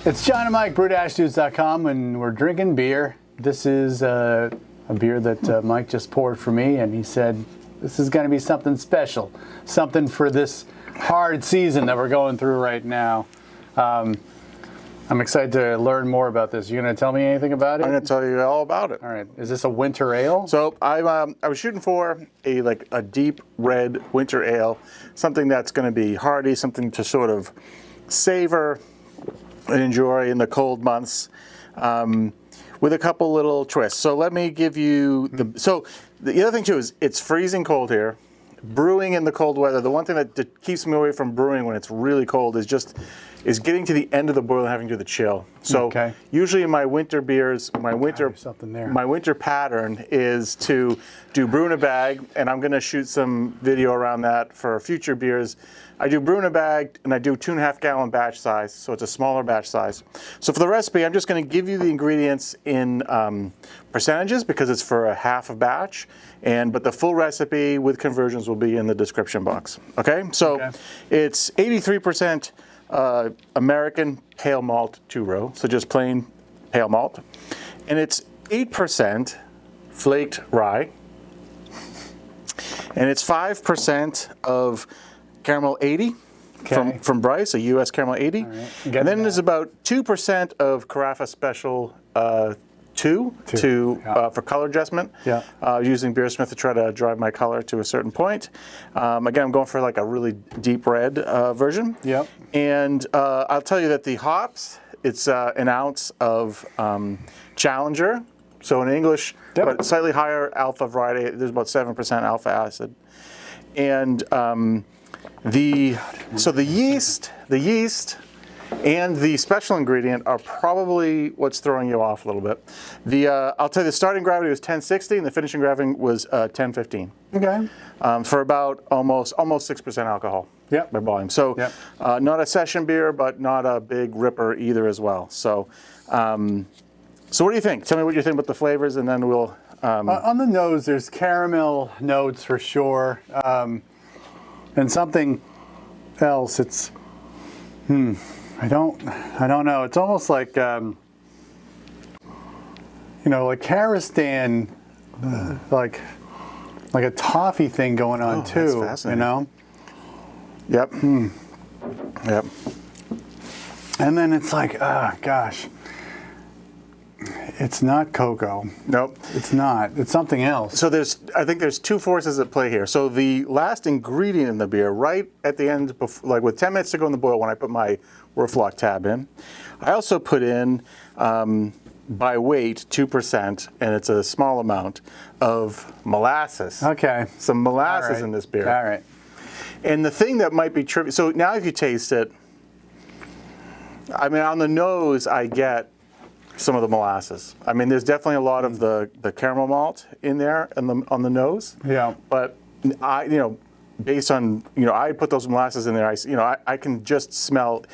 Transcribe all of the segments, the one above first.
It's John and Mike, brew-dudes.com, and we're drinking beer. This is a beer that Mike just poured for me, and he said this is going to be something special, something for this hard season that we're going through right now. I'm excited to learn more about this. You going to tell me anything about it? I'm going to tell you all about it. All right. Is this a winter ale? So I was shooting for a deep red winter ale, something that's going to be hearty, something to sort of savor and enjoy in the cold months, with a couple little twists. So let me give you the other thing too is it's freezing cold here. Brewing in the cold weather, the one thing that keeps me away from brewing when it's really cold is getting to the end of the boil and having to do the chill. So usually in my winter beers, my winter pattern is to do brew in a bag, and I'm going to shoot some video around that for future beers. I do brew in a bag, and I do 2.5 gallon batch size, so it's a smaller batch size. So for the recipe, I'm just going to give you the ingredients in percentages because it's for a half a batch, but the full recipe with conversions will be in the description box. Okay, so it's 83% American pale malt 2-row, so just plain pale malt, and it's 8% flaked rye, and it's 5% of caramel 80 from Bryce, a U.S. caramel 80, and then there's about 2% of Carafa Special 2 for color adjustment. Using Beersmith to try to drive my color to a certain point. Again, I'm going for like a really deep red version. And I'll tell you that the hops, it's an ounce of Challenger. So in English, but slightly higher alpha variety. There's about 7% alpha acid. And the yeast and the special ingredient are probably what's throwing you off a little bit. I'll tell you, the starting gravity was 1060, and the finishing gravity was 1015. Okay. For about almost 6% alcohol. By volume. So not a session beer, but not a big ripper either as well. So, so what do you think? Tell me what you think about the flavors, and then we'll. On the nose, there's caramel notes for sure, and something else. It's I don't know. It's almost like like Karistan, like a toffee thing going on too. That's fascinating. Yep. Yep. And then it's like, gosh, it's not cocoa. Nope. It's not. It's something else. So I think there's two forces at play here. So the last ingredient in the beer, right at the end, like with 10 minutes to go in the boil, when I put my Werflock tab in, I also put in, by weight, 2%, and it's a small amount of molasses. Okay. Some molasses in this beer. All right. And the thing that might be tricky, so now if you taste it, I mean, on the nose, I get some of the molasses. I mean, there's definitely a lot of the caramel malt in there on the nose. Yeah. But based on I put those molasses in there. I can just smell it.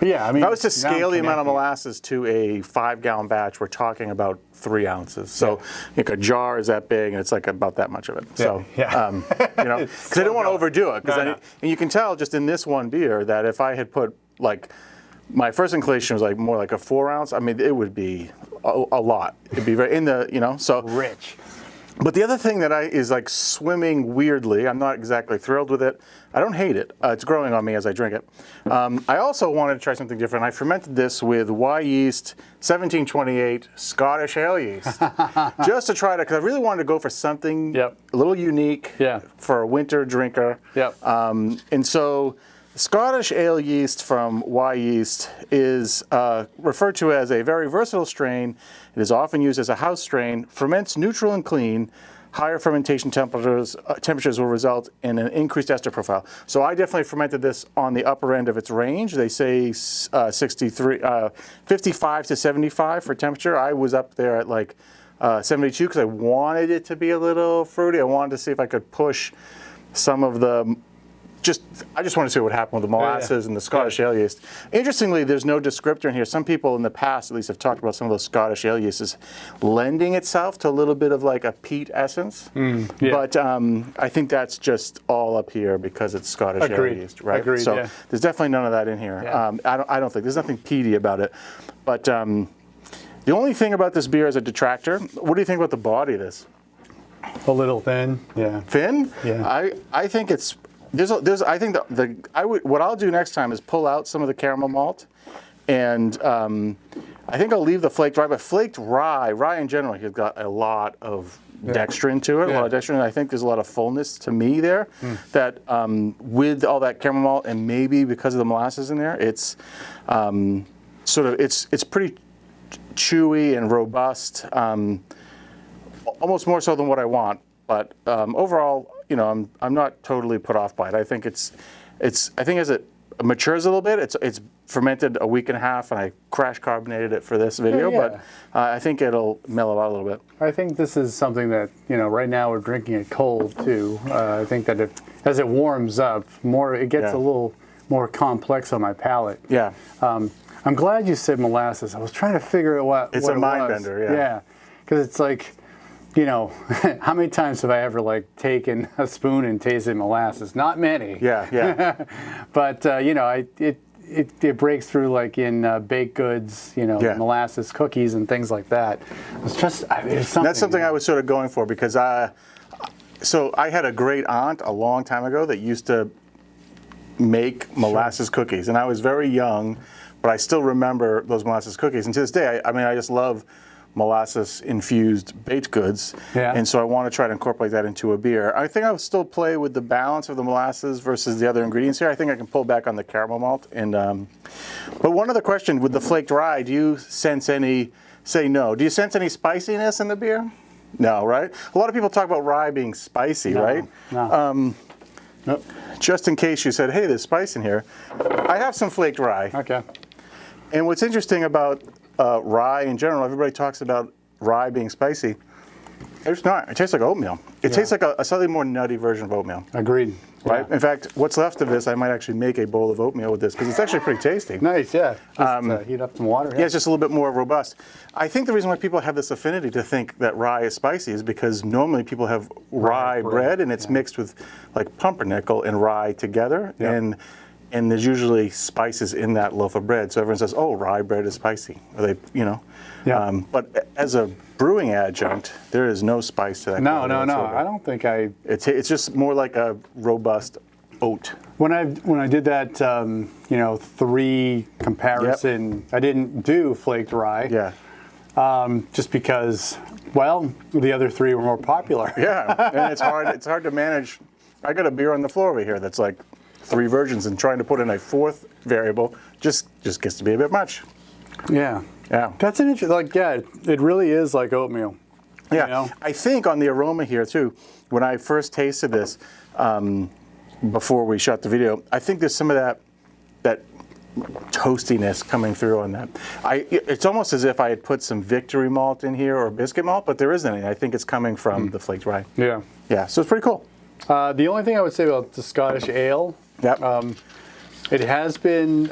Yeah, I mean, if I was to scale the amount of molasses to a 5-gallon batch, we're talking about 3 ounces. So a jar is that big, and it's like about that much of it. So because I don't want to overdo it. And you can tell just in this one beer that if I had put my first inclination was like more like a 4 ounce. I mean, it would be a lot. It'd be very so rich. But the other thing that is like swimming weirdly, I'm not exactly thrilled with it. I don't hate it. It's growing on me as I drink it. I also wanted to try something different. I fermented this with Y yeast, 1728 Scottish ale yeast, just to try to, because I really wanted to go for something a little unique for a winter drinker. And so Scottish ale yeast from Y yeast is referred to as a very versatile strain. It is often used as a house strain, ferments neutral and clean. Higher fermentation temperatures will result in an increased ester profile. So I definitely fermented this on the upper end of its range. They say 55 to 75 for temperature. I was up there at like 72 because I wanted it to be a little fruity. I wanted to see if I could push some of the I just want to see what happened with the molasses and the Scottish ale yeast. Interestingly, there's no descriptor in here. Some people in the past, at least, have talked about some of those Scottish ale yeasts lending itself to a little bit of like a peat essence. But I think that's just all up here because it's Scottish ale yeast, right? Agreed, so there's definitely none of that in here. I don't think there's nothing peaty about it. But the only thing about this beer as a detractor, what do you think about the body of this? A little thin. Yeah. Thin? Yeah. I think it's I think what I'll do next time is pull out some of the caramel malt, and I think I'll leave the flaked rye. But flaked rye in general, has got a lot of dextrin to it. A lot of dextrin. I think there's a lot of fullness to me there. That with all that caramel malt and maybe because of the molasses in there, it's it's pretty chewy and robust. Almost more so than what I want, but overall, you know, I'm not totally put off by it. I think I think as it matures a little bit, it's fermented a week and a half, and I crash carbonated it for this video, but I think it'll mellow out a little bit. I think this is something that, you know, right now we're drinking it cold too. I think that as it warms up more, it gets a little more complex on my palate. Yeah. I'm glad you said molasses. I was trying to figure out what it's what a mind bender. Yeah, because it's like, you know, how many times have I ever like taken a spoon and tasted molasses? Not many. Yeah. But you know, it breaks through like in baked goods, you know, molasses cookies and things like that. It's just it's something. That's something I was sort of going for because so I had a great aunt a long time ago that used to make molasses cookies, and I was very young, but I still remember those molasses cookies. And to this day, I mean, I just love molasses infused baked goods, and so I want to try to incorporate that into a beer. I think I'll still play with the balance of the molasses versus the other ingredients here. I think I can pull back on the caramel malt. And but one other question with the flaked rye: do you sense any? Say no. Do you sense any spiciness in the beer? No, right? A lot of people talk about rye being spicy, right? No. Nope. Just in case you said, "Hey, there's spice in here," I have some flaked rye. Okay. And what's interesting about rye in general, everybody talks about rye being spicy. It's not. It tastes like oatmeal. It tastes like a slightly more nutty version of oatmeal. Agreed. Right? In fact, what's left of this, I might actually make a bowl of oatmeal with this because it's actually pretty tasty. Nice, yeah. Just heat up some water. Yeah, it's just a little bit more robust. I think the reason why people have this affinity to think that rye is spicy is because normally people have rye bread and it's mixed with like pumpernickel and rye together. And there's usually spices in that loaf of bread. So everyone says, oh, rye bread is spicy. Or they, you know. But as a brewing adjunct, there is no spice to that. No. I don't think It's just more like a robust oat. When I did that, you know, 3 comparison, I didn't do flaked rye. Yeah. Just because, well, the other 3 were more popular. Yeah, and it's hard to manage. I got a beer on the floor over here that's like 3 versions, and trying to put in a 4th variable just gets to be a bit much. Yeah. That's an interesting. Like, it really is like oatmeal. Yeah. You know? I think on the aroma here too, when I first tasted this before we shot the video, I think there's some of that toastiness coming through on that. It's almost as if I had put some victory malt in here or biscuit malt, but there isn't any. I think it's coming from the flaked rye. Yeah. So it's pretty cool. The only thing I would say about the Scottish ale, it has been.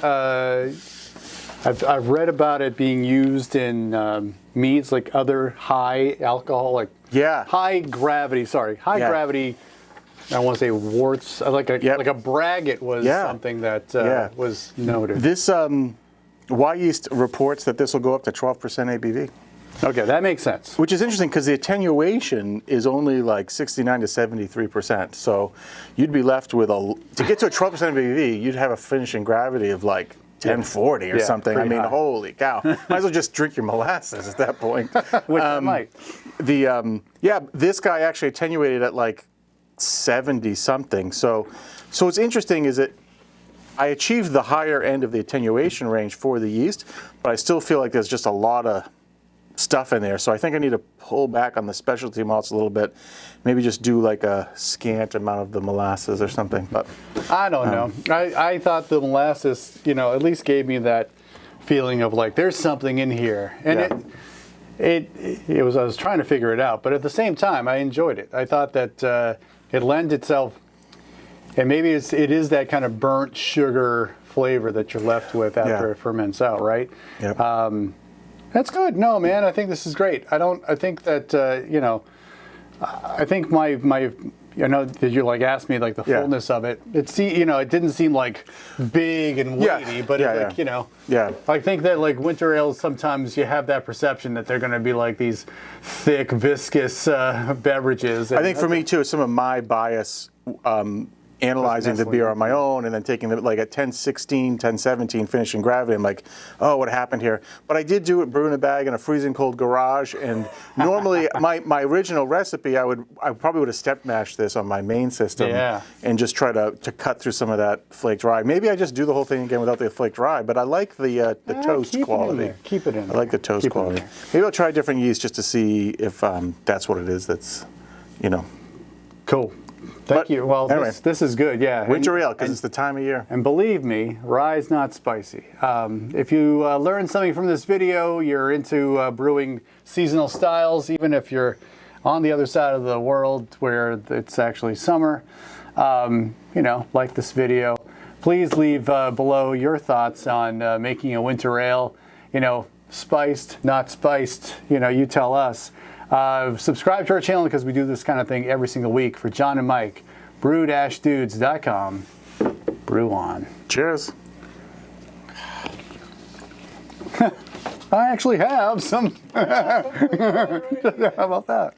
I've read about it being used in meads, like other high alcohol, like high gravity. I want to say worts, like a braggot was something that was noted. This Y Yeast reports that this will go up to 12% ABV. Okay, that makes sense. Which is interesting because the attenuation is only like 69 to 73%. So you'd be left with to get to a 12% ABV, you'd have a finishing gravity of like 1040 or something. I mean, holy cow. Might as well just drink your molasses at that point. Which I might. This guy actually attenuated at like 70 something. So what's interesting is that I achieved the higher end of the attenuation range for the yeast, but I still feel like there's just a lot of stuff in there. So I think I need to pull back on the specialty malts a little bit. Maybe just do like a scant amount of the molasses or something. But I don't know. I thought the molasses, you know, at least gave me that feeling of like there's something in here. And it was, I was trying to figure it out, but at the same time I enjoyed it. I thought that it lent itself, And maybe it is that kind of burnt sugar flavor that you're left with after it ferments out, right? Yep. That's good. No, man, I think this is great. I think that, you know, I think my I know that you like asked me like the fullness of it. You know, it didn't seem like big and weighty, but like, you know, I think that like winter ales, sometimes you have that perception that they're going to be like these thick, viscous beverages. I think for me too, some of my bias analyzing the beer on my own and then taking it like at 10-16, 10-17, finishing gravity. I'm like, oh, what happened here? But I did do it brew in a bag in a freezing cold garage. And normally my original recipe, I probably would have step mashed this on my main system and just try to cut through some of that flaked rye. Maybe I just do the whole thing again without the flaked rye, but I like the toast quality. Keep it in there. I like the toast quality. Maybe I'll try different yeast just to see if that's what it is that's, you know. Cool. Thank you. Well, anyway, this is good, yeah. Winter ale, because it's the time of year. And believe me, rye is not spicy. If you learned something from this video, you're into brewing seasonal styles, even if you're on the other side of the world where it's actually summer, you know, like this video, please leave below your thoughts on making a winter ale, you know, spiced, not spiced, you know, you tell us. Subscribe to our channel because we do this kind of thing every single week. For John and Mike, brew-dudes.com. Brew on. Cheers. I actually have some. How about that?